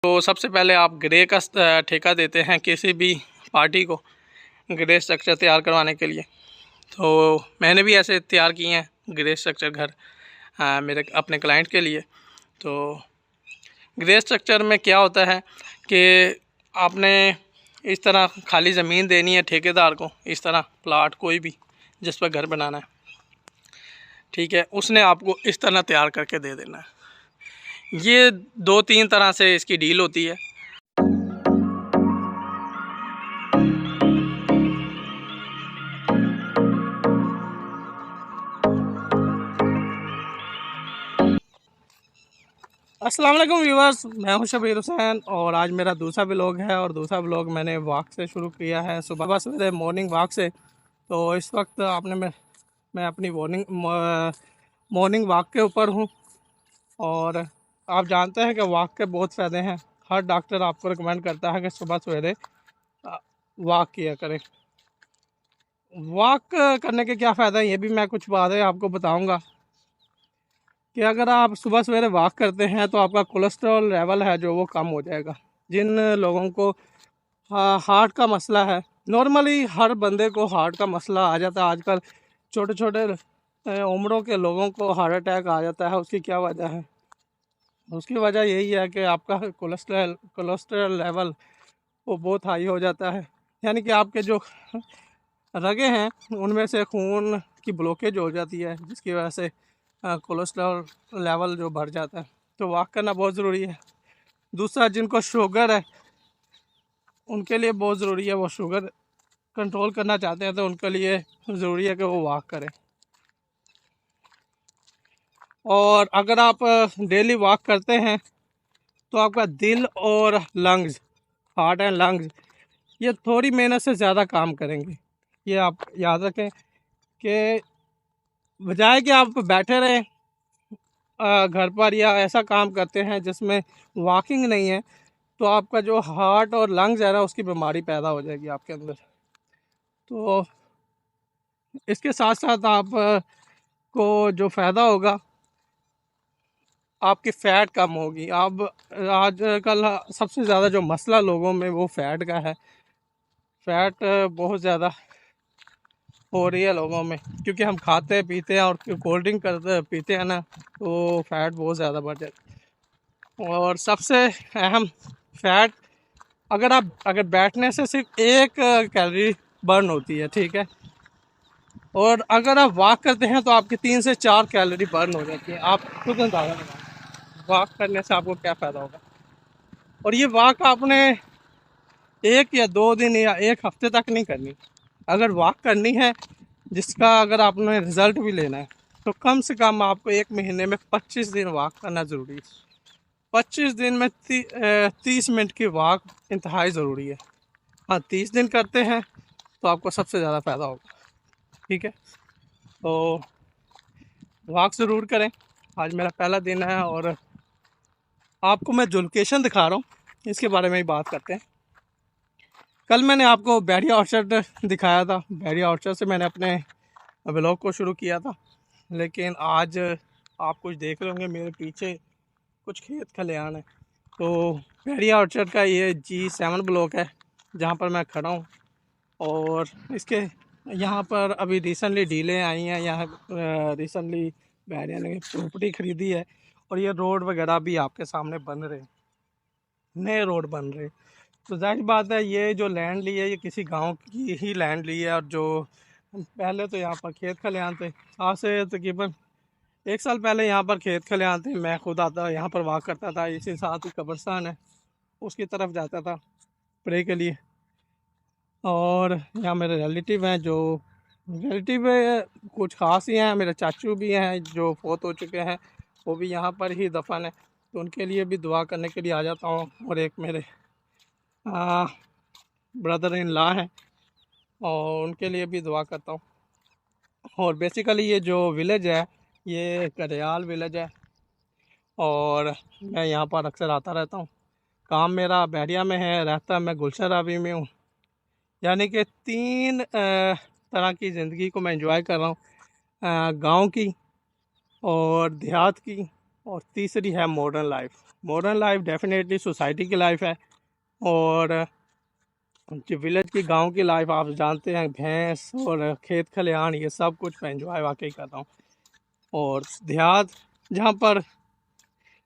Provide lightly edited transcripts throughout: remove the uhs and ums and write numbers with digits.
तो सबसे पहले आप ग्रे का ठेका देते हैं किसी भी पार्टी को ग्रे स्ट्रक्चर तैयार करवाने के लिए। तो मैंने भी ऐसे तैयार किए हैं ग्रे स्ट्रक्चर घर मेरे अपने क्लाइंट के लिए। तो ग्रे स्ट्रक्चर में क्या होता है कि आपने इस तरह खाली ज़मीन देनी है ठेकेदार को, इस तरह प्लाट कोई भी जिस पर घर बनाना है, ठीक है, उसने आपको इस तरह तैयार करके दे देना है। ये 2-3 तरह से इसकी डील होती है। अस्सलाम वालेकुम व्यूअर्स, मैं हूं शबीर हुसैन और आज मेरा दूसरा व्लॉग है। और दूसरा व्लॉग मैंने वॉक से शुरू किया है, सुबह सवेरे मॉर्निंग वॉक से। तो इस वक्त मैं अपनी मॉर्निंग वॉक के ऊपर हूं। और आप जानते हैं कि वॉक के बहुत फ़ायदे हैं। हर डॉक्टर आपको रिकमेंड करता है कि सुबह सवेरे वॉक किया करें। वॉक करने के क्या फ़ायदा है ये भी मैं कुछ बातें आपको बताऊँगा कि अगर आप सुबह सवेरे वॉक करते हैं तो आपका कोलेस्ट्रॉल लेवल है जो वो कम हो जाएगा। जिन लोगों को हार्ट का मसला है, नॉर्मली हर बंदे को हार्ट का मसला आ जाता है आजकल। छोटे छोटे उम्रों के लोगों को हार्ट अटैक आ जाता है। उसकी क्या वजह है? उसकी वजह यही है कि आपका कोलेस्ट्रॉल लेवल वो बहुत हाई हो जाता है। यानी कि आपके जो रगे हैं उनमें से खून की ब्लॉकेज हो जाती है, जिसकी वजह से कोलेस्ट्रॉल लेवल जो बढ़ जाता है। तो वॉक करना बहुत ज़रूरी है। दूसरा, जिनको शुगर है उनके लिए बहुत ज़रूरी है। वो शुगर कंट्रोल करना चाहते हैं तो उनके लिए ज़रूरी है कि वो वॉक करें। और अगर आप डेली वॉक करते हैं तो आपका दिल और लंग्स, हार्ट एंड लंग्स, ये थोड़ी मेहनत से ज़्यादा काम करेंगे। ये आप याद रखें कि बजाय कि आप बैठे रहें घर पर या ऐसा काम करते हैं जिसमें वॉकिंग नहीं है, तो आपका जो हार्ट और लंग्स है ना उसकी बीमारी पैदा हो जाएगी आपके अंदर। तो इसके साथ साथ आप को जो फ़ायदा होगा, आपकी फ़ैट कम होगी। आप आजकल सबसे ज़्यादा जो मसला लोगों में वो फ़ैट का है। फ़ैट बहुत ज़्यादा हो रही है लोगों में, क्योंकि हम खाते पीते हैं और कोल्ड ड्रिंक करते पीते हैं ना, तो फ़ैट बहुत ज़्यादा बढ़ जाती है। और सबसे अहम फ़ैट, अगर बैठने से सिर्फ 1 कैलोरी बर्न होती है, ठीक है, और अगर आप वॉक करते हैं तो आपकी 3 से 4 कैलोरी बर्न हो जाती है। आप खुद अंदाज़ा लगाएं वॉक करने से आपको क्या फ़ायदा होगा। और ये वॉक आपने 1 या 2 दिन या 1 हफ्ते तक नहीं करनी। अगर वॉक करनी है जिसका अगर आपने रिज़ल्ट भी लेना है तो कम से कम आपको 1 महीने में 25 दिन वॉक करना ज़रूरी है। 25 दिन में 30 मिनट की वॉक इंतहाई ज़रूरी है। हाँ, 30 दिन करते हैं तो आपको सबसे ज़्यादा फ़ायदा होगा, ठीक है। तो वॉक ज़रूर करें। आज मेरा पहला दिन है और आपको मैं जो लोकेशन दिखा रहा हूँ इसके बारे में ही बात करते हैं। कल मैंने आपको बैरिया ऑर्चर्ड दिखाया था। बैरिया ऑर्चर्ड से मैंने अपने व्लॉग को शुरू किया था, लेकिन आज आप कुछ देख रहे होंगे मेरे पीछे कुछ खेत खलिहान है। तो बैरिया ऑर्चर्ड का ये G7 ब्लॉक है जहाँ पर मैं खड़ा हूँ। और इसके यहाँ पर अभी रिसेंटली डीलें आई हैं। यहाँ रिसेंटली बैरिया ने प्रॉपर्टी ख़रीदी है और ये रोड वगैरह भी आपके सामने बन रहे हैं, नए रोड बन रहे। तो जाहिर बात है ये जो लैंड ली है ये किसी गांव की ही लैंड ली है। और जो पहले तो यहाँ पर खेत खलिहान थे, आज से तकरीबन 1 साल पहले यहाँ पर खेत खलिहान थे। मैं खुद आता यहाँ पर वॉक करता था। इसी साथ ही कब्रिस्तान है, उसकी तरफ जाता था प्रे के लिए। और यहाँ मेरे रिलेटिव हैं, जो रिलेटिव कुछ ख़ास ही हैं। मेरे चाचू भी हैं जो फौत हो चुके हैं, वो भी यहाँ पर ही दफन है, तो उनके लिए भी दुआ करने के लिए आ जाता हूँ। और एक मेरे ब्रदर इन लॉ हैं और उनके लिए भी दुआ करता हूँ। और बेसिकली ये जो विलेज है ये करियाल विलेज है और मैं यहाँ पर अक्सर आता रहता हूँ। काम मेरा बैरिया में है, रहता मैं गुलशन रावी में हूँ। यानी कि 3 तरह की ज़िंदगी को मैं एंजॉय कर रहा हूँ, गांव की और देहात की, और तीसरी है modern life. Modern life definitely society की लाइफ है, और जो विलेज की गांव की लाइफ आप जानते हैं, भैंस और खेत खलिहान ये सब कुछ मैं एंजॉय वाकई करता हूँ। और देहात, जहाँ पर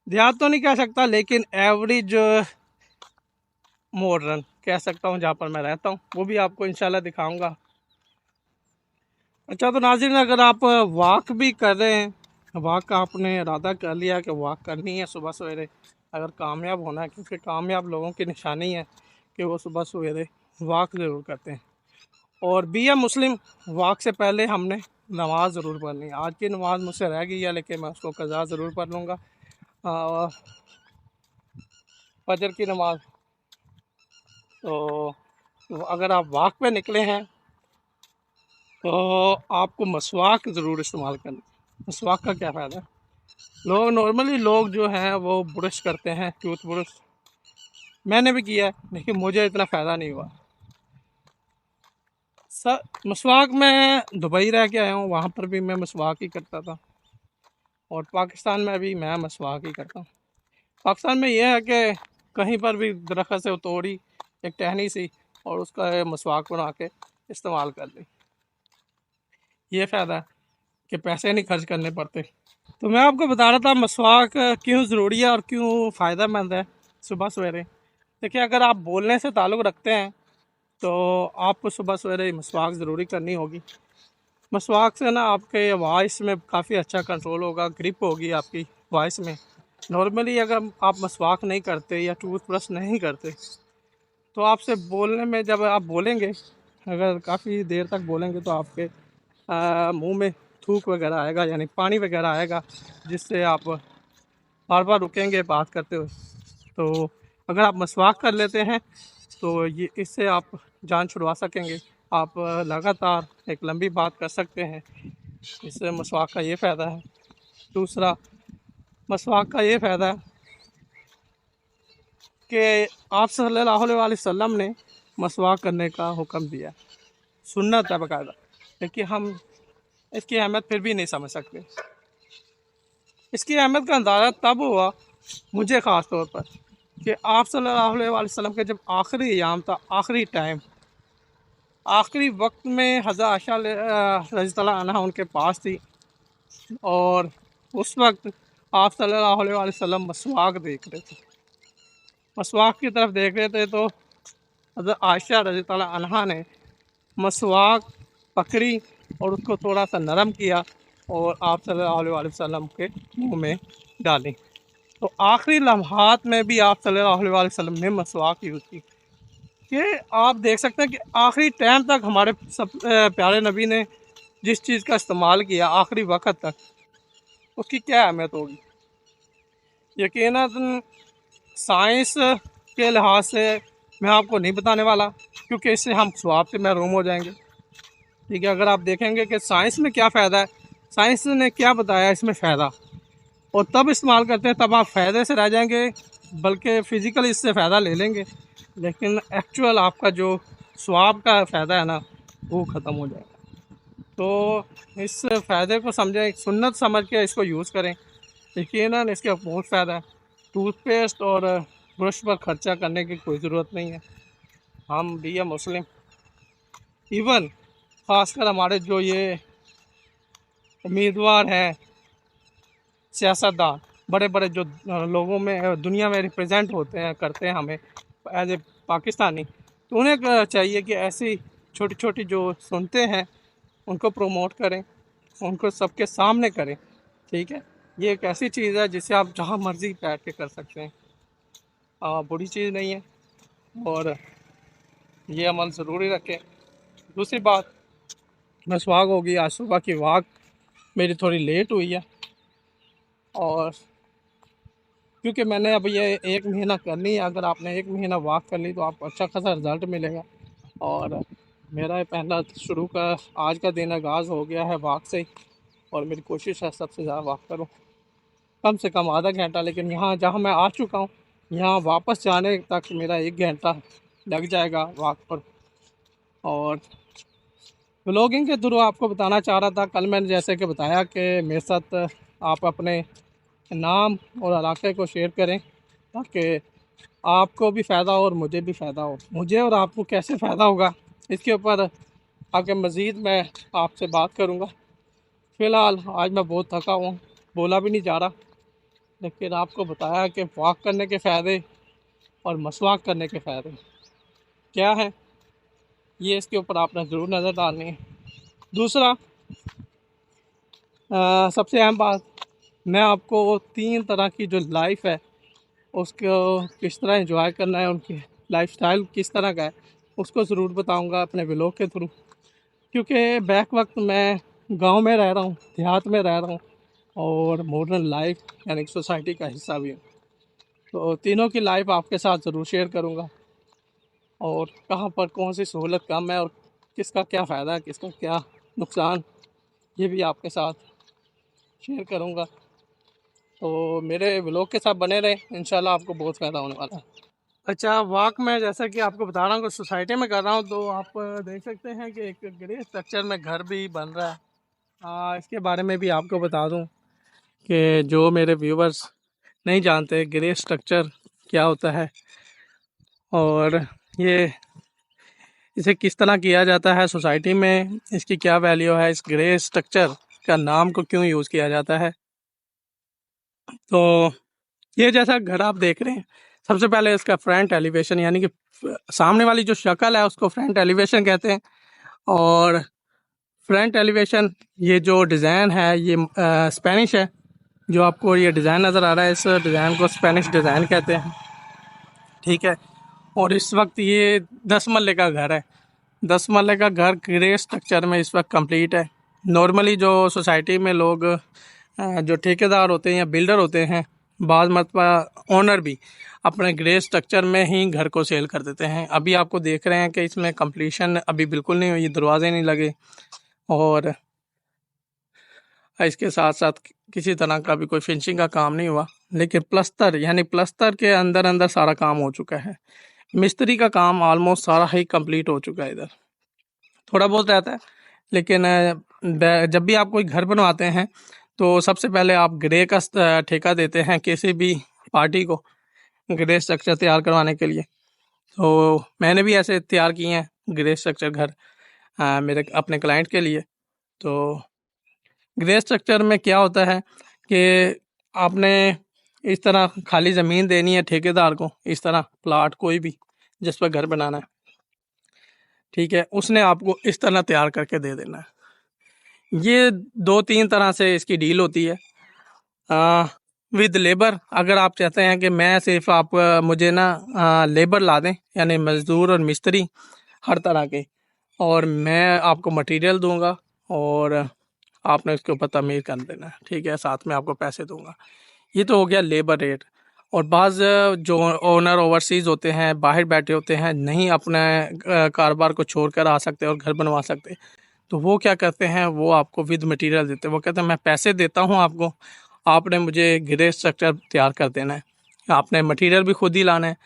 देहात तो नहीं कह सकता लेकिन एवरेज मॉडर्न कह सकता हूँ जहाँ पर मैं रहता हूँ, वो भी आपको इंशाल्लाह दिखाऊंगा। अच्छा तो नाज़रीन, अगर आप वॉक भी कर रहे हैं, वॉक का आपने इरादा कर लिया कि वॉक करनी है सुबह सवेरे, अगर कामयाब होना है, क्योंकि कामयाब लोगों की निशानी है कि वो सुबह सवेरे वॉक ज़रूर करते हैं। और बी ए मुस्लिम, वॉक से पहले हमने नमाज ज़रूर पढ़नी है। आज की नमाज मुझसे रह गई है लेकिन मैं उसको कज़ा ज़रूर पढ़ लूँगा, फजर की नमाज। तो अगर आप वॉक पे निकले हैं तो आपको मसवाक ज़रूर इस्तेमाल करना है। मसवाक का क्या फ़ायदा है? नॉर्मली लोग जो हैं वो ब्रश करते हैं, टूथ ब्रश, मैंने भी किया है लेकिन मुझे इतना फ़ायदा नहीं हुआ। मसवाक मैं दुबई रह के आया हूँ, वहाँ पर भी मैं मसवाक ही करता था, और पाकिस्तान में भी मैं मसवाक ही करता हूँ। पाकिस्तान में यह है कि कहीं पर भी दरख्त से तोड़ी एक टहनी सी और उसका मसवाक बना के इस्तेमाल कर ली। ये फ़ायदा है कि पैसे नहीं खर्च करने पड़ते। तो मैं आपको बता रहा था मसवाक क्यों ज़रूरी है और क्यों फ़ायदेमंद है सुबह सवेरे। देखिए, अगर आप बोलने से ताल्लुक़ रखते हैं तो आपको सुबह सवेरे मसवाक ज़रूरी करनी होगी। मसवाक से ना आपके वॉइस में काफ़ी अच्छा कंट्रोल होगा, ग्रिप होगी आपकी वॉइस में। नॉर्मली अगर आप मसवाक नहीं करते या टूथब्रश नहीं करते तो आपसे बोलने में, जब आप बोलेंगे, अगर काफ़ी देर तक बोलेंगे तो आपके मुंह में थूक वगैरह आएगा, यानी पानी वगैरह आएगा, जिससे आप बार बार रुकेंगे बात करते हुए। तो अगर आप मसवाक कर लेते हैं तो ये इससे आप जान छुड़वा सकेंगे, आप लगातार एक लंबी बात कर सकते हैं। इससे मसवाक का ये फ़ायदा है। दूसरा, मसवाक का ये फ़ायदा है कि आप सल्लल्लाहु अलैहि वसल्लम ने मसवाक करने का हुक्म दिया, सुन्नत है बाकायदा, लेकिन हम इसकी अहमियत फिर भी नहीं समझ सकते। इसकी अहमियत का अंदाज़ा तब हुआ मुझे ख़ास तौर पर कि आप सल्लल्लाहु अलैहि वसल्लम के जब आखिरी अयाम था, आखिरी टाइम, आखिरी वक्त में हज़रत आयशा रज़ियल्लाहु अन्हा उनके पास थी, और उस वक्त आप सल्लल्लाहु अलैहि वसल्लम मसवाक देख रहे थे, मसवाक की तरफ देख रहे थे। तो हज़रत आयशा रज़ियल्लाहु अन्हा ने मसवाक पकड़ी और उसको थोड़ा सा नरम किया और आप सल्लल्लाहु अलैहि वसल्लम के मुंह में डाली। तो आखिरी लम्हात में भी आप सल्लल्लाहु अलैहि वसल्लम ने मसवाक यूज़ की। कि आप देख सकते हैं कि आखिरी टाइम तक हमारे सब प्यारे नबी ने जिस चीज़ का इस्तेमाल किया आखिरी वक्त तक, उसकी क्या अहमियत होगी। यकीनन साइंस के लिहाज से मैं आपको नहीं बताने वाला, क्योंकि इससे हम स्वाब से महरूम हो जाएंगे। ठीक है, अगर आप देखेंगे कि साइंस में क्या फ़ायदा है, साइंस ने क्या बताया इसमें फ़ायदा, और तब इस्तेमाल करते हैं, तब आप फ़ायदे से रह जाएंगे, बल्कि फ़िज़िकल इससे फ़ायदा ले लेंगे, लेकिन एक्चुअल आपका जो स्वाब का फ़ायदा है ना, वो ख़त्म हो जाएगा। तो इस फ़ायदे को समझें, सुन्नत समझ के इसको यूज़ करें। यकीनन इसके बहुत फ़ायदा है। टूथपेस्ट और ब्रश पर ख़र्चा करने की कोई ज़रूरत नहीं है। हम भी है मुस्लिम, इवन ख़ासकर हमारे जो ये उम्मीदवार हैं, सियासतदान, बड़े बड़े जो लोगों में दुनिया में रिप्रेजेंट होते हैं, करते हैं हमें एज ए पाकिस्तानी, तो उन्हें चाहिए कि ऐसी छोटी छोटी जो सुनते हैं उनको प्रमोट करें, उनको सबके सामने करें। ठीक है, ये एक ऐसी चीज़ है जिसे आप जहाँ मर्ज़ी बैठ के कर सकते हैं, बुरी चीज़ नहीं है, और ये अमल ज़रूरी रखें। दूसरी बात, मसवाक होगी। आज सुबह की वॉक मेरी थोड़ी लेट हुई है, और क्योंकि मैंने अब ये 1 महीना करनी है। अगर आपने 1 महीना वॉक कर ली तो आपको अच्छा खासा रिज़ल्ट मिलेगा, और मेरा पहला शुरू का आज का दिन आगाज़ हो गया है वॉक से ही, और मेरी कोशिश है सबसे ज़्यादा वॉक करूँ, कम से कम आधा घंटा। लेकिन यहाँ जहाँ मैं आ चुका हूँ, यहाँ वापस जाने तक मेरा 1 घंटा लग जाएगा वॉक पर। और ब्लॉगिंग के थ्रू आपको बताना चाह रहा था, कल मैंने जैसे कि बताया कि मेरे साथ आप अपने नाम और इलाके को शेयर करें, ताकि आपको भी फ़ायदा हो और मुझे भी फ़ायदा हो। मुझे और आपको कैसे फ़ायदा होगा इसके ऊपर आगे मज़ीद मैं आपसे बात करूँगा। फ़िलहाल आज मैं बहुत थका हुआ हूँ, बोला भी नहीं जा रहा, लेकिन आपको बताया कि वॉक करने के फ़ायदे और मसवाक करने के फ़ायदे क्या हैं, ये इसके ऊपर आपने ज़रूर नज़र डालनी है। दूसरा, सबसे अहम बात, मैं आपको 3 तरह की जो लाइफ है उसको किस तरह एंजॉय करना है, उनकी लाइफस्टाइल किस तरह का है, उसको ज़रूर बताऊंगा अपने व्लॉग के थ्रू। क्योंकि बैक वक्त मैं गांव में रह रहा हूँ, देहात में रह रहा हूँ और मॉडर्न लाइफ यानी सोसाइटी का हिस्सा भी हूँ। तो तीनों की लाइफ आपके साथ ज़रूर शेयर करूँगा और कहाँ पर कौन सी सहूलत कम है और किसका क्या फ़ायदा है, किसका क्या नुकसान, ये भी आपके साथ शेयर करूँगा। तो मेरे व्लॉग के साथ बने रहें, इंशाल्लाह आपको बहुत फ़ायदा होने वाला है। अच्छा, वॉक में जैसा कि आपको बता रहा हूँ कि सोसाइटी में कर रहा हूँ, तो आप देख सकते हैं कि एक ग्रे स्ट्रक्चर में घर भी बन रहा है। इसके बारे में भी आपको बता दूँ कि जो मेरे व्यूवर्स नहीं जानते ग्रे स्ट्रक्चर क्या होता है और ये इसे किस तरह किया जाता है सोसाइटी में, इसकी क्या वैल्यू है, इस ग्रे स्ट्रक्चर का नाम को क्यों यूज़ किया जाता है। तो ये जैसा घर आप देख रहे हैं, सबसे पहले इसका फ्रंट एलिवेशन यानी कि सामने वाली जो शक्ल है उसको फ्रंट एलिवेशन कहते हैं। और फ्रंट एलिवेशन, ये जो डिज़ाइन है ये स्पेनिश है। जो आपको ये डिज़ाइन नज़र आ रहा है, इस डिज़ाइन को स्पेनिश डिज़ाइन कहते हैं, ठीक है। और इस वक्त ये 10 मरले का घर है। 10 मरले का घर ग्रे स्ट्रक्चर में इस वक्त कंप्लीट है। नॉर्मली जो सोसाइटी में लोग जो ठेकेदार होते हैं या बिल्डर होते हैं, बाज़ मरतबा ओनर भी अपने ग्रे स्ट्रक्चर में ही घर को सेल कर देते हैं। अभी आपको देख रहे हैं कि इसमें कंप्लीशन अभी बिल्कुल नहीं हुई, दरवाजे नहीं लगे और इसके साथ साथ किसी तरह का भी कोई फिनिशिंग का काम नहीं हुआ। लेकिन प्लस्तर यानी प्लस्तर के अंदर अंदर सारा काम हो चुका है। मिस्त्री का काम ऑलमोस्ट सारा ही कंप्लीट हो चुका है। इधर थोड़ा बहुत रहता है, लेकिन जब भी आप कोई घर बनवाते हैं तो सबसे पहले आप ग्रे का ठेका देते हैं किसी भी पार्टी को ग्रे स्ट्रक्चर तैयार करवाने के लिए। तो मैंने भी ऐसे तैयार किए हैं ग्रे स्ट्रक्चर घर मेरे अपने क्लाइंट के लिए। तो ग्रे स्ट्रक्चर में क्या होता है कि आपने इस तरह खाली ज़मीन देनी है ठेकेदार को, इस तरह प्लाट कोई भी जिस पर घर बनाना है, ठीक है, उसने आपको इस तरह तैयार करके दे देना है। ये 2-3 तरह से इसकी डील होती है। विद लेबर, अगर आप चाहते हैं कि मैं सिर्फ आप मुझे ना लेबर ला दें यानी मज़दूर और मिस्त्री हर तरह के, और मैं आपको मटेरियल दूंगा और आपने उसके ऊपर तमीर कर देना है, ठीक है, साथ में आपको पैसे दूंगा। ये तो हो गया लेबर रेट। और बाज़ जो ओनर ओवरसीज़ होते हैं, बाहर बैठे होते हैं, नहीं अपने कारोबार को छोड़ कर आ सकते और घर बनवा सकते, तो वो क्या करते हैं, वो आपको विद मटेरियल देते हैं। वो कहते हैं मैं पैसे देता हूँ आपको, आपने मुझे ग्रे स्ट्रक्चर तैयार कर देना है। आपने मटेरियल भी खुद ही लाना है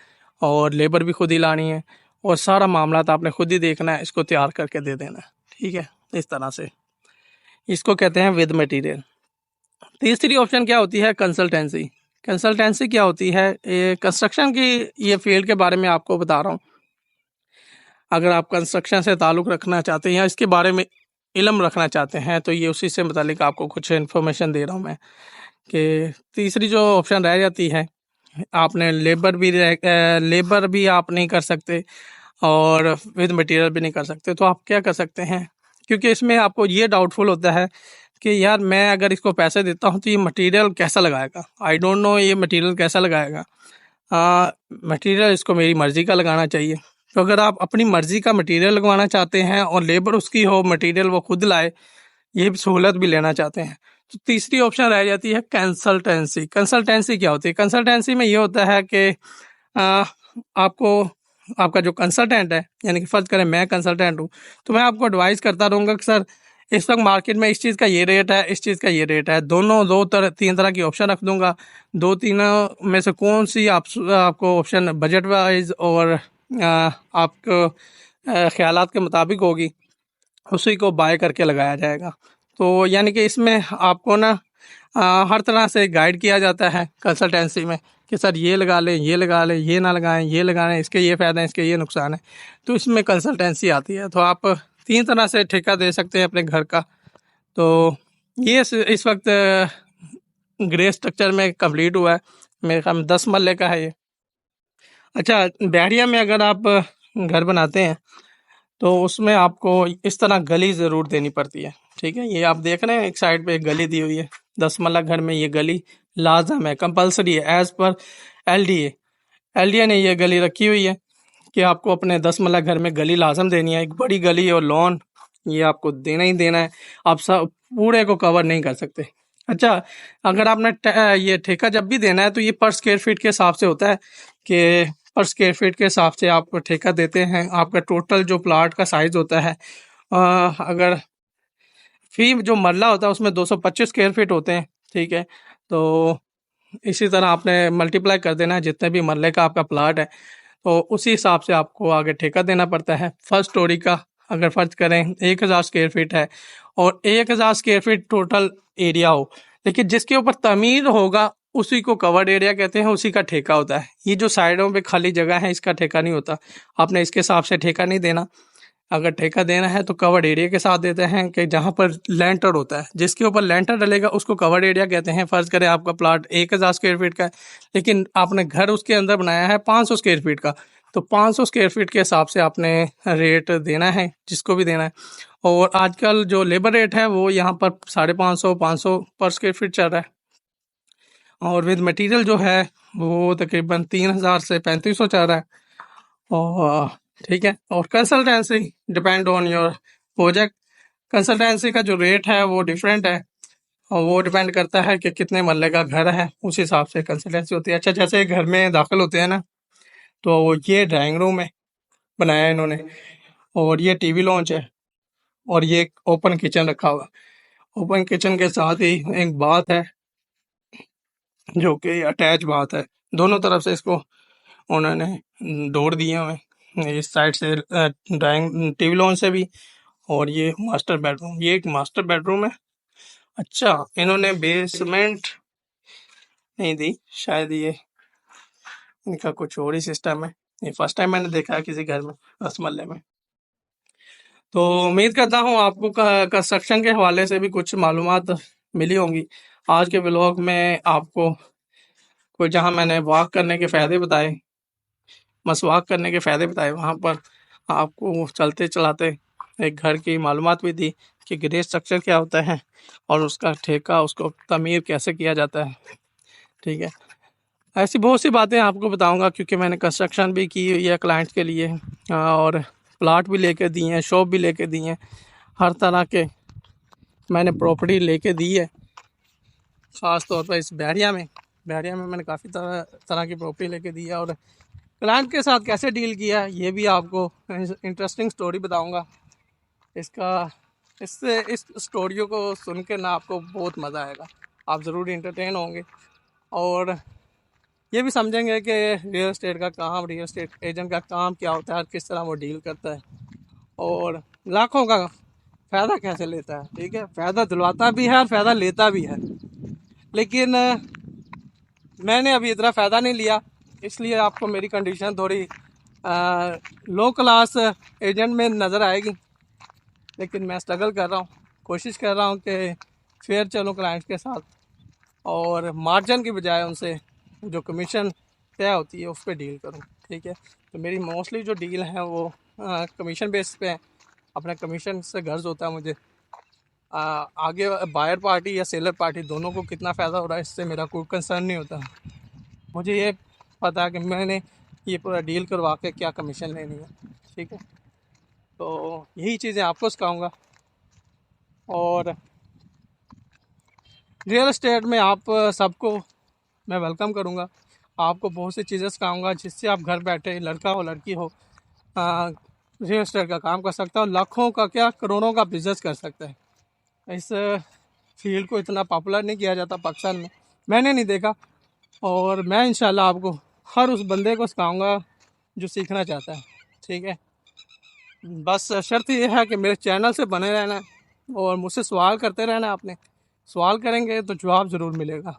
और लेबर भी खुद ही लानी है और सारा मामला तो आपने खुद ही देखना है, इसको तैयार करके दे देना है, ठीक है। इस तरह से इसको कहते हैं विद मटेरियल। तीसरी ऑप्शन क्या होती है, कंसल्टेंसी। कंसल्टेंसी क्या होती है, ये कंस्ट्रक्शन की ये फील्ड के बारे में आपको बता रहा हूँ। अगर आप कंस्ट्रक्शन से ताल्लुक़ रखना चाहते हैं या इसके बारे में इल्म रखना चाहते हैं तो ये उसी से मुतालिक आपको कुछ इन्फॉर्मेशन दे रहा हूँ मैं कि तीसरी जो ऑप्शन रह जाती है, आपने लेबर भी आप नहीं कर सकते और विद मटेरियल भी नहीं कर सकते। तो आप क्या कर सकते हैं, क्योंकि इसमें आपको ये डाउटफुल होता है कि यार मैं अगर इसको पैसे देता हूँ तो ये मटेरियल कैसा लगाएगा, आई डोंट नो ये मटेरियल कैसा लगाएगा। मटेरियल इसको मेरी मर्ज़ी का लगाना चाहिए। तो अगर आप अपनी मर्ज़ी का मटेरियल लगवाना चाहते हैं और लेबर उसकी हो, मटेरियल वो खुद लाए, ये सहूलत भी लेना चाहते हैं, तो तीसरी ऑप्शन रह जाती है कंसल्टेंसी। कंसल्टेंसी क्या होती है, कंसल्टेंसी में ये होता है कि आपको आपका जो कंसल्टेंट है, यानी कि फ़र्ज़ करें मैं कंसल्टेंट हूँ, तो मैं आपको एडवाइस करता रहूँगा कि सर इस वक्त मार्केट में इस चीज़ का ये रेट है, इस चीज़ का ये रेट है, दोनों 3 तरह की ऑप्शन रख दूँगा। 2-3 में से कौन सी आपको ऑप्शन बजट वाइज और आपको ख्यालात के मुताबिक होगी, उसी को बाय करके लगाया जाएगा। तो यानी कि इसमें आपको ना हर तरह से गाइड किया जाता है कंसल्टेंसी में कि सर ये लगा लें, ये लगा लें, ये ना लगाएं, ये लगाएं, इसके ये फ़ायदा है, इसके ये नुकसान है। तो इसमें कंसल्टेंसी आती है। तो आप 3 तरह से ठेका दे सकते हैं अपने घर का। तो ये इस वक्त ग्रे स्ट्रक्चर में कंप्लीट हुआ है। मेरे ख्याल में 10 मरले का है ये। अच्छा, बहरिया में अगर आप घर बनाते हैं तो उसमें आपको इस तरह गली ज़रूर देनी पड़ती है। ठीक है, ये आप देख रहे हैं एक साइड पे एक गली दी हुई है। 10 मरला घर में ये गली लाजम है, कंपलसरी है, एज पर एलडीए। एलडीए ने ये गली रखी हुई है कि आपको अपने 10 मरला घर में गली लाजम देनी है। एक बड़ी गली और लॉन ये आपको देना ही देना है। आप सब पूरे को कवर नहीं कर सकते। अच्छा, अगर आपने ये ठेका जब भी देना है तो ये पर स्क्वायर फीट के हिसाब से होता है कि पर स्क्वायर फीट के हिसाब से आप ठेका देते हैं। आपका टोटल जो प्लाट का साइज होता है, अगर फी जो मरला होता है उसमें 225 स्क्वायर फीट होते हैं। ठीक है, तो इसी तरह आपने मल्टीप्लाई कर देना है जितने भी मरले का आपका प्लाट है, तो उसी हिसाब से आपको आगे ठेका देना पड़ता है। फर्स्ट स्टोरी का अगर फर्ज करें 1000 स्क्वायर फीट है और 1000 स्क्वायर फीट टोटल एरिया हो, लेकिन जिसके ऊपर तमीर होगा उसी को कवर्ड एरिया कहते हैं, उसी का ठेका होता है। ये जो साइडों पे खाली जगह है इसका ठेका नहीं होता। आपने इसके हिसाब से ठेका नहीं देना। अगर ठेका देना है तो कवर्ड एरिया के साथ देते हैं कि जहाँ पर लेंटर होता है, जिसके ऊपर लेंटर डलेगा उसको कवर्ड एरिया कहते हैं। फर्ज करें आपका प्लाट 1000 स्क्वायर फीट का है, लेकिन आपने घर उसके अंदर बनाया है 500 स्क्वायर फीट का, तो 500 स्क्वायर फीट के हिसाब से आपने रेट देना है जिसको भी देना है। और आजकल जो लेबर रेट है वो यहाँ पर 550 500 पर स्क्वायर फीट चल रहा है, और विद मटेरियल जो है वो तकरीबन 3000 से 3500 चल रहा है। और ठीक है, और consultancy depend on your project. Consultancy का जो रेट है वो डिफरेंट है, और वो डिपेंड करता है कि कितने मरले का घर है, उस हिसाब से कंसल्टेंसी होती है। अच्छा, जैसे घर में दाखिल होते हैं ना, तो ये ड्राइंग रूम है बनाया है इन्होंने, और ये टीवी लॉन्च है, और ये एक ओपन किचन रखा हुआ। ओपन किचन के साथ ही एक बाथ है जो कि अटैच बाथ है। दोनों तरफ से इसको उन्होंने डोर दिए हुए हैं, इस साइड से ड्राइंग टीवी लॉन्च से भी, और ये मास्टर बेडरूम, ये एक मास्टर बेडरूम है। अच्छा, इन्होंने बेसमेंट नहीं दी, शायद ये इनका कुछ और ही सिस्टम है। ये फर्स्ट टाइम मैंने देखा है किसी घर में रसमल्ले में। तो उम्मीद करता हूँ आपको कंस्ट्रक्शन के हवाले से भी कुछ मालूमात मिली होंगी। आज के व्लॉग में आपको कोई जहाँ मैंने वॉक करने के फ़ायदे बताए, मसवाक करने के फ़ायदे बताए, वहाँ पर आपको चलते चलाते एक घर की मालूमात भी दी कि ग्रे स्ट्रक्चर क्या होता है और उसका ठेका, उसको तमीर कैसे किया जाता है। ठीक है, ऐसी बहुत सी बातें आपको बताऊंगा क्योंकि मैंने कंस्ट्रक्शन भी की हुई है क्लाइंट्स के लिए, और प्लाट भी लेके दिए हैं, शॉप भी लेके दी हैं, हर तरह के मैंने प्रॉपर्टी लेके दी है। ख़ास तौर पर इस बहरिया में मैंने काफ़ी तरह तरह की प्रॉपर्टी लेके दी है, और क्लाइंट के साथ कैसे डील किया ये भी आपको इंटरेस्टिंग स्टोरी बताऊंगा। इसका इससे इस स्टोरियों को सुन के ना आपको बहुत मज़ा आएगा, आप ज़रूर इंटरटेन होंगे, और ये भी समझेंगे कि रियल एस्टेट का काम, रियल एस्टेट एजेंट का काम क्या होता है और किस तरह वो डील करता है, और लाखों का फ़ायदा कैसे लेता है। ठीक है, फ़ायदा दिलवाता भी है और फ़ायदा लेता भी है, लेकिन मैंने अभी इतना फ़ायदा नहीं लिया, इसलिए आपको मेरी कंडीशन थोड़ी लो क्लास एजेंट में नज़र आएगी। लेकिन मैं स्ट्रगल कर रहा हूँ, कोशिश कर रहा हूँ कि फेयर चलूँ क्लाइंट्स के साथ, और मार्जिन की बजाय उनसे जो कमीशन तय होती है उस पर डील करूँ। ठीक है, तो मेरी मोस्टली जो डील है वो कमीशन बेस पे है। अपने कमीशन से गर्ज होता है मुझे, आगे बायर पार्टी या सेलर पार्टी दोनों को कितना फ़ायदा हो रहा है इससे मेरा कोई कंसर्न नहीं होता। मुझे ये पता है कि मैंने ये पूरा डील करवा के क्या कमीशन लेनी है। ठीक है, तो यही चीज़ें आपको सिखाऊंगा, और रियल एस्टेट में आप सबको मैं वेलकम करूंगा। आपको बहुत सी चीज़ें सिखाऊंगा जिससे आप घर बैठे, लड़का हो लड़की हो, रियल एस्टेट का काम कर सकता है, और लाखों का क्या करोड़ों का बिजनेस कर सकता है। इस फील्ड को इतना पॉपुलर नहीं किया जाता पाकिस्तान में, मैंने नहीं देखा, और मैं इंशाल्लाह आपको हर उस बंदे को सिखाऊंगा जो सीखना चाहता है। ठीक है, बस शर्त यह है कि मेरे चैनल से बने रहना है और मुझसे सवाल करते रहना। आपने सवाल करेंगे तो जवाब ज़रूर मिलेगा।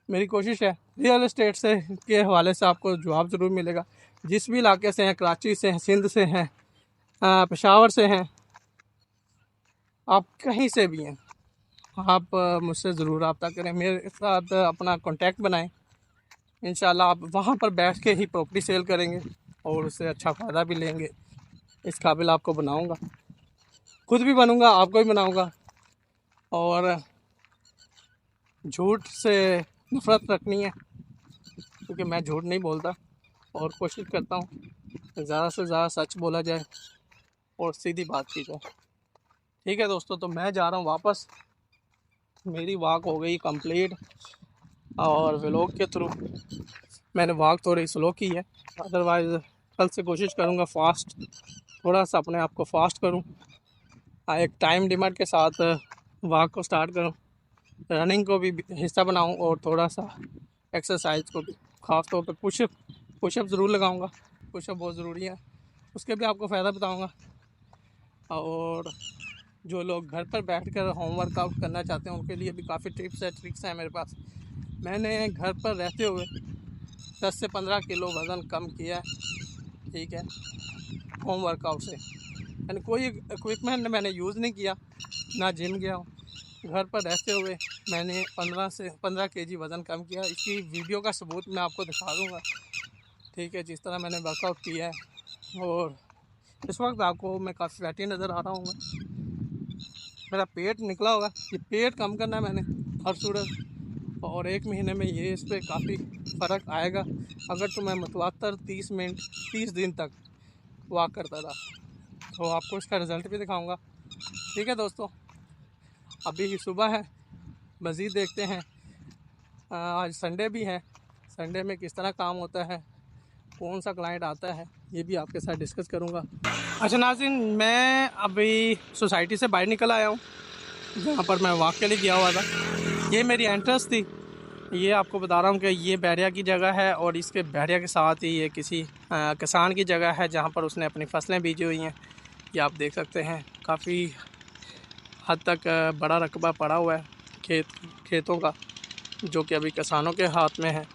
मेरी कोशिश है रियल एस्टेट से के हवाले से आपको जवाब ज़रूर मिलेगा। जिस भी इलाके से हैं, कराची से हैं, सिंध से हैं, पेशावर से हैं, आप कहीं से भी हैं, आप मुझसे ज़रूर रब्ता करें, मेरे साथ अपना कांटेक्ट बनाएं। इंशाल्लाह आप वहाँ पर बैठ के ही प्रॉपर्टी सेल करेंगे और उससे अच्छा फ़ायदा भी लेंगे। इस काबिल आपको बनाऊँगा, खुद भी बनूँगा, आपको भी बनाऊँगा। और झूठ से नफ़रत रखनी है, क्योंकि मैं झूठ नहीं बोलता और कोशिश करता हूँ ज़्यादा से ज़्यादा सच बोला जाए और सीधी बात की जाए। ठीक है दोस्तों, तो मैं जा रहा हूँ वापस। मेरी वॉक हो गई कंप्लीट और व्लॉग के थ्रू मैंने वॉक थोड़ी स्लो की है। अदरवाइज़ कल से कोशिश करूँगा फास्ट, थोड़ा सा अपने आप को फास्ट करूँ, एक टाइम लिमिट के साथ वॉक को स्टार्ट करूँ, रनिंग को भी हिस्सा बनाऊँ और थोड़ा सा एक्सरसाइज को भी, ख़ास तौर पे पुशअप ज़रूर लगाऊँगा। पुशअप बहुत ज़रूरी है, उसके भी आपको फ़ायदा बताऊँगा। और जो लोग घर पर बैठकर होम वर्कआउट करना चाहते हैं उनके लिए भी काफ़ी टिप्स है, ट्रिक्स हैं मेरे पास। मैंने घर पर रहते हुए 10 से 15 किलो वज़न कम किया है। ठीक है, होम वर्कआउट से, यानी कोई इक्विपमेंट मैंने यूज़ नहीं किया, ना जिम गया हूँ, घर पर रहते हुए मैंने 15 केजी वज़न कम किया। इसकी वीडियो का सबूत मैं आपको दिखा दूँगा। ठीक है, जिस तरह मैंने वर्कआउट किया है। और इस वक्त आपको मैं काफ़ी फैटी नज़र आ रहा हूँ, मेरा पेट निकला होगा, ये पेट कम करना है मैंने हर सूरत। और 1 महीने में ये इस पर काफ़ी फ़र्क आएगा अगर तो मैं मुतवातर 30 दिन तक वॉक करता था, तो आपको इसका रिज़ल्ट भी दिखाऊंगा। ठीक है दोस्तों, अभी सुबह है, मज़ीद देखते हैं। आज संडे भी है, संडे में किस तरह काम होता है, कौन सा क्लाइंट आता है, ये भी आपके साथ डिस्कस करूँगा। अच्छा नाज़रीन, मैं अभी सोसाइटी से बाहर निकल आया हूँ, जहाँ पर मैं वॉक के लिए गया हुआ था। ये मेरी एंट्रेंस थी। ये आपको बता रहा हूँ कि ये बैरिया की जगह है और इसके बैरिया के साथ ही ये किसी किसान की जगह है जहाँ पर उसने अपनी फसलें बीजी हुई हैं। ये आप देख सकते हैं, काफ़ी हद तक बड़ा रकबा पड़ा हुआ है खेतों का, जो कि अभी किसानों के हाथ में है।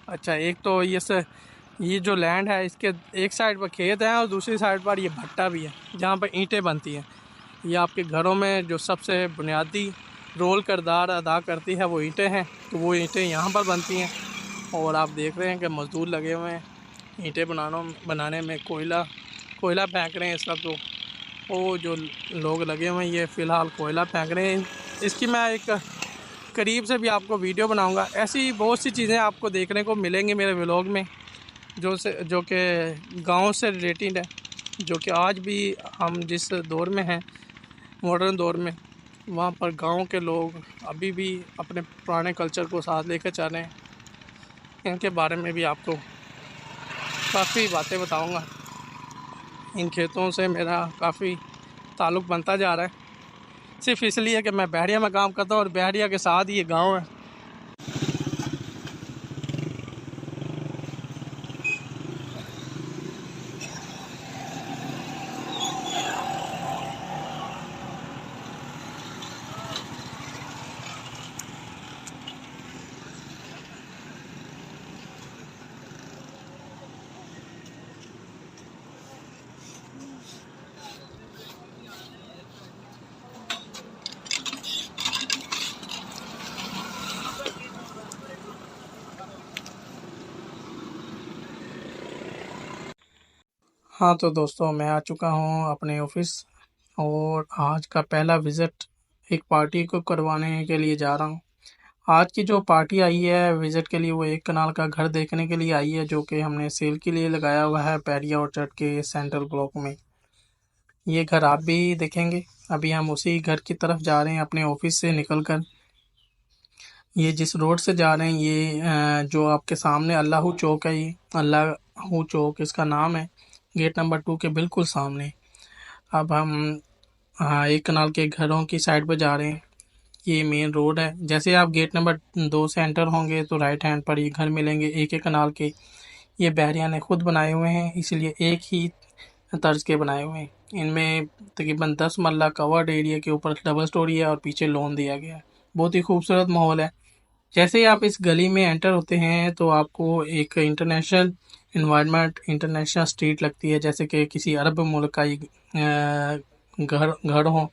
अच्छा, एक तो ये जो लैंड है, इसके एक साइड पर खेत है और दूसरी साइड पर ये भट्टा भी है जहाँ पर ईंटें बनती हैं। ये आपके घरों में जो सबसे बुनियादी रोल किरदार अदा करती है वो ईंटें हैं, तो वो ईंटें यहाँ पर बनती हैं। और आप देख रहे हैं कि मज़दूर लगे हुए हैं ईंटें बनाने में, कोयला फेंक रहे हैं इस वक्त। वो जो लोग लगे हुए हैं ये फ़िलहाल कोयला फेंक रहे हैं। इसकी मैं एक करीब से भी आपको वीडियो बनाऊंगा। ऐसी बहुत सी चीज़ें आपको देखने को मिलेंगी मेरे व्लॉग में, जो कि गांव से रिलेटेड है, जो कि आज भी हम जिस दौर में हैं, मॉडर्न दौर में, वहाँ पर गांव के लोग अभी भी अपने पुराने कल्चर को साथ लेकर चल रहे हैं। इनके बारे में भी आपको काफ़ी बातें बताऊंगा। इन खेतों से मेरा काफ़ी ताल्लुक़ बनता जा रहा है, सिर्फ इसलिए कि मैं बैरिया में काम करता हूँ और बैरिया के साथ ये गांव है। हाँ तो दोस्तों, मैं आ चुका हूँ अपने ऑफिस और आज का पहला विज़िट एक पार्टी को करवाने के लिए जा रहा हूँ। आज की जो पार्टी आई है विज़िट के लिए, वो 1 कनाल का घर देखने के लिए आई है, जो कि हमने सेल के लिए लगाया हुआ है बैरिया ऑर्चर्ड के सेंट्रल ब्लॉक में। ये घर आप भी देखेंगे। अभी हम उसी घर की तरफ जा रहे हैं अपने ऑफिस से निकलकर। ये जिस रोड से जा रहे हैं, ये जो आपके सामने अल्लाहू चौक है, ये अल्लाहू चौक इसका नाम है, गेट नंबर 2 के बिल्कुल सामने। अब हम 1 कनाल के घरों की साइड पर जा रहे हैं। ये मेन रोड है। जैसे आप गेट नंबर 2 से एंटर होंगे तो राइट हैंड पर ये घर मिलेंगे 1 कनाल के। ये बैरिया ने खुद बनाए हुए हैं, इसलिए एक ही तर्ज के बनाए हुए हैं। इनमें तकरीबन 10 मरला कवर्ड एरिया के ऊपर डबल स्टोरी है और पीछे लॉन दिया गया है। बहुत ही खूबसूरत माहौल है। जैसे ही आप इस गली में एंटर होते हैं तो आपको एक इंटरनेशनल इन्वायरमेंट, इंटरनेशनल स्ट्रीट लगती है, जैसे कि किसी अरब मुल्क का ये घर घर हो,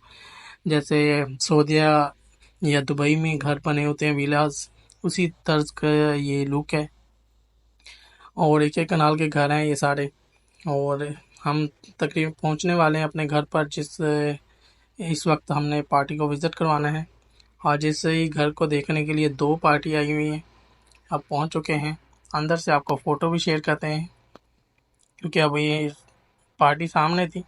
जैसे सऊदीया या दुबई में घर बने होते हैं विलास, उसी तर्ज का ये लुक है। और एक एक कनाल के घर हैं ये सारे। और हम तकरीबन पहुंचने वाले हैं अपने घर पर, जिस इस वक्त हमने पार्टी को विज़िट करवाना है। आज इस ही घर को देखने के लिए 2 पार्टी आई हुई हैं। अब पहुंच चुके हैं। अंदर से आपको फ़ोटो भी शेयर करते हैं, क्योंकि अब ये पार्टी सामने थी।